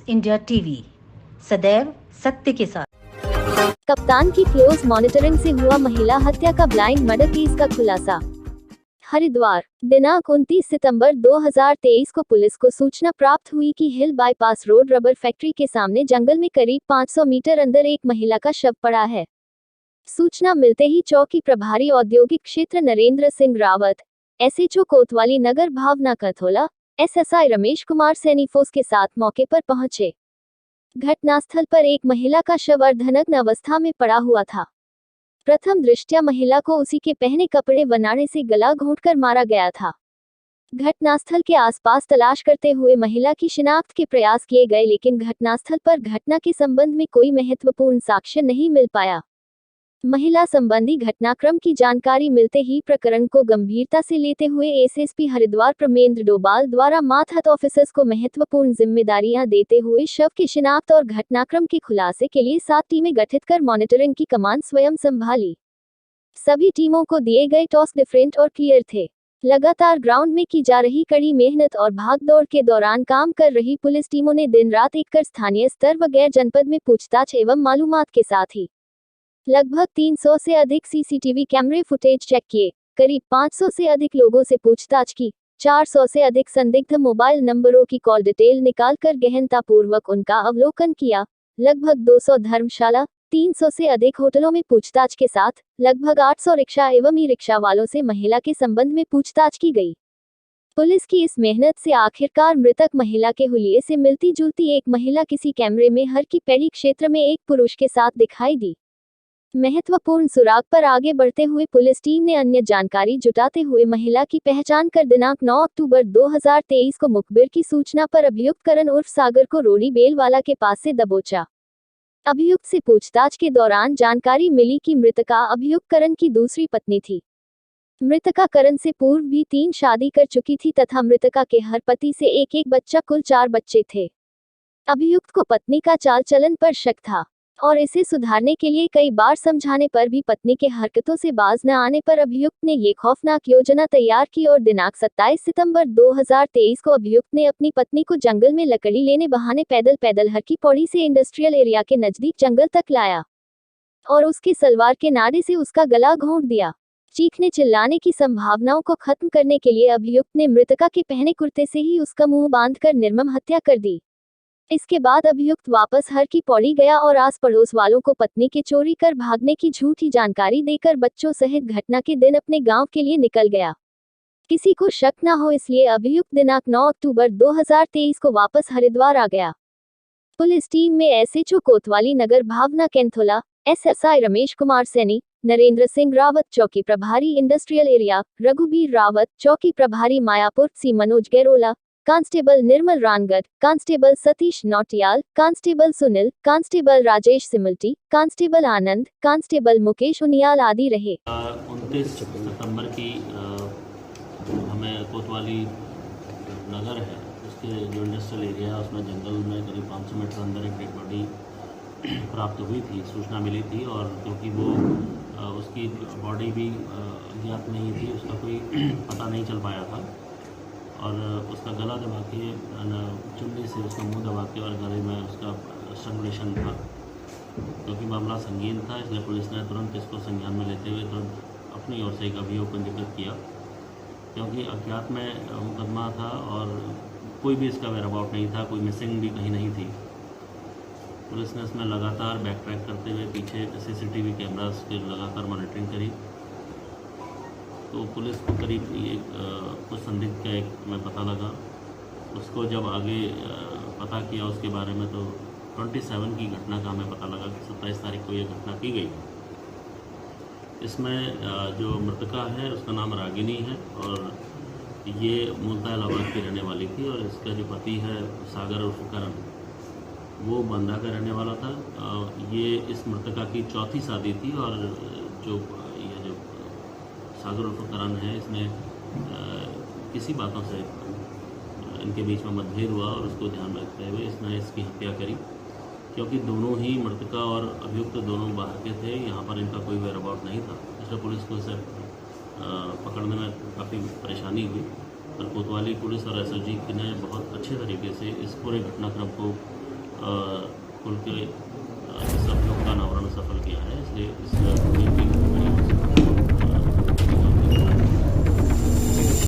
India TV, सदैव सत्य के साथ। कप्तान की क्लोज मॉनिटरिंग से हुआ महिला हत्या का ब्लाइंड मर्डर केस का खुलासा। हरिद्वार, दिनांक 29 सितंबर 2023 को पुलिस को सूचना प्राप्त हुई कि हिल बाईपास रोड रबर फैक्ट्री के सामने जंगल में करीब 500 मीटर अंदर एक महिला का शव पड़ा है। सूचना मिलते ही चौकी प्रभारी औद्योगिक क्षेत्र नरेंद्र सिंह रावत, एसएचओ कोतवाली नगर भावना कथोला, एसएसआई रमेश कुमार सैनिफोस के साथ मौके पर पहुंचे। घटनास्थल पर एक महिला का शव अर्धनग्न अवस्था में पड़ा हुआ था। प्रथम दृष्टया महिला को उसी के पहने कपड़े व नाड़े से गला घोंटकर मारा गया था। घटनास्थल के आसपास तलाश करते हुए महिला की शिनाख्त के प्रयास किए गए, लेकिन घटनास्थल पर घटना के संबंध में कोई महत्वपूर्ण साक्ष्य नहीं मिल पाया। महिला संबंधी घटनाक्रम की जानकारी मिलते ही प्रकरण को गंभीरता से लेते हुए एसएसपी हरिद्वार प्रमेंद्र डोभाल द्वारा मातहत ऑफिसर्स को महत्वपूर्ण जिम्मेदारियां देते हुए शव की शिनाख्त और घटनाक्रम के खुलासे के लिए 7 टीमें गठित कर मॉनिटरिंग की कमान स्वयं संभाली। सभी टीमों को दिए गए टास्क डिफरेंट और क्लियर थे। लगातार ग्राउंड में की जा रही कड़ी मेहनत और भागदौड़ के दौरान काम कर रही पुलिस टीमों ने दिन रात एक कर स्थानीय स्तर व गैर जनपद में पूछताछ एवं मालूमात के साथ ही लगभग 300 से अधिक सीसीटीवी कैमरे फुटेज चेक किए, करीब 500 से अधिक लोगों से पूछताछ की, 400 से अधिक संदिग्ध मोबाइल नंबरों की कॉल डिटेल निकालकर गहनतापूर्वक उनका अवलोकन किया, लगभग 200 धर्मशाला, 300 से अधिक होटलों में पूछताछ के साथ लगभग 800 रिक्शा एवं ई रिक्शा वालों से महिला के संबंध में पूछताछ की गई। पुलिस की इस मेहनत से आखिरकार मृतक महिला के हुलिये से मिलती जुलती एक महिला किसी कैमरे में हर की पैड़ी क्षेत्र में एक पुरुष के साथ दिखाई दी। महत्वपूर्ण सुराग पर आगे बढ़ते हुए पुलिस टीम ने अन्य जानकारी जुटाते हुए महिला की पहचान कर दिनांक 9 अक्टूबर 2023 को मुखबिर की सूचना पर अभियुक्त करण उर्फ सागर को रोड़ी बेलवाला के पास से दबोचा। अभियुक्त से पूछताछ के दौरान जानकारी मिली कि मृतका अभियुक्त करण की दूसरी पत्नी थी। मृतका करण से पूर्व भी 3 शादी कर चुकी थी तथा मृतका के हर पति से एक बच्चा, कुल 4 बच्चे थे। अभियुक्त को पत्नी का चाल चलन पर शक था और इसे सुधारने के लिए कई बार समझाने पर भी पत्नी के हरकतों से बाज न आने पर अभियुक्त ने ये खौफनाक योजना तैयार की और दिनांक 27 सितंबर 2023 को अभियुक्त ने अपनी पत्नी को जंगल में लकड़ी लेने बहाने पैदल हर की पौड़ी से इंडस्ट्रियल एरिया के नजदीक जंगल तक लाया और उसके सलवार के नाड़े से उसका गला घोंट दिया। चीखने चिल्लाने की संभावनाओं को खत्म करने के लिए अभियुक्त ने मृतका के पहने कुर्ते से ही उसका मुंह बांधकर निर्मम हत्या कर दी। इसके बाद अभियुक्त वापस हर की पौड़ी गया और आस पड़ोस वालों को पत्नी के चोरी कर भागने की झूठी जानकारी देकर बच्चों सहित घटना के दिन अपने गांव के लिए निकल गया। किसी को शक न हो इसलिए अभियुक्त दिनांक 9 अक्टूबर 2023 को वापस हरिद्वार आ गया। पुलिस टीम में एसएचओ कोतवाली नगर भावना कैंथोला, एसएसआई रमेश कुमार सैनी, नरेंद्र सिंह रावत चौकी प्रभारी इंडस्ट्रियल एरिया, रघुबीर रावत चौकी प्रभारी मायापुर, सी Manoj Gairola, constable Nirmal Rangarh, constable Satish Nautiyal, constable Sunil, constable Rajesh Simalti, constable Anand, constable Mukesh Uniyal आदि रहे। 29 सितंबर की हमें कोतवाली नगर है, उसके जो इंडस्ट्रियल एरिया है उसमें जंगल में करीब 500 मीटर अंदर एक डेड बॉडी प्राप्त हुई थी, सूचना मिली थी और क्योंकि वो उसकी बॉडी भी ज्ञात नहीं थी, उसका कोई पता नहीं चल पाया था और उसका गला दबा के चुन्नी से उसका मुंह दबा के और गले में उसका स्ट्रंगुलेशन था। क्योंकि मामला संगीन था इसलिए पुलिस ने तुरंत इसको संज्ञान में लेते हुए तुरंत अपनी ओर से एक अभियोग पंजीकृत किया। क्योंकि अज्ञात में मुकदमा था और कोई भी इसका वेयरअबाउट नहीं था, कोई मिसिंग भी कहीं नहीं थी। पुलिस ने इसमें लगातार बैक ट्रैक करते हुए पीछे सीसीटीवी कैमरास की लगातार मॉनिटरिंग करी तो पुलिस को करीब कुछ संदिग्ध का एक में पता लगा। उसको जब आगे पता किया उसके बारे में तो 27 की घटना का हमें पता लगा कि 27 तारीख को ये घटना की गई। इसमें जो मृतका है उसका नाम रागिनी है और ये मूलतः इलाहाबाद की रहने वाली थी और इसका जो पति है सागर उर्फ करण वो बंदा का रहने वाला था। ये इस मृतका की चौथी शादी थी और जो सागर उर्फ करण है इसने किसी बातों से इनके बीच में मतभेद हुआ और उसको ध्यान में रखते हुए इसने इसकी हत्या करी। क्योंकि दोनों ही मृतका और अभियुक्त दोनों बाहर के थे, यहाँ पर इनका कोई वेयरअबाउट नहीं था, इसलिए पुलिस को इसे पकड़ने में काफ़ी परेशानी हुई। और कोतवाली पुलिस और एसओजी ने बहुत अच्छे तरीके से इस पूरे घटनाक्रम को खुल के इस अभियोग का अनावरण सफल किया है। इसलिए इस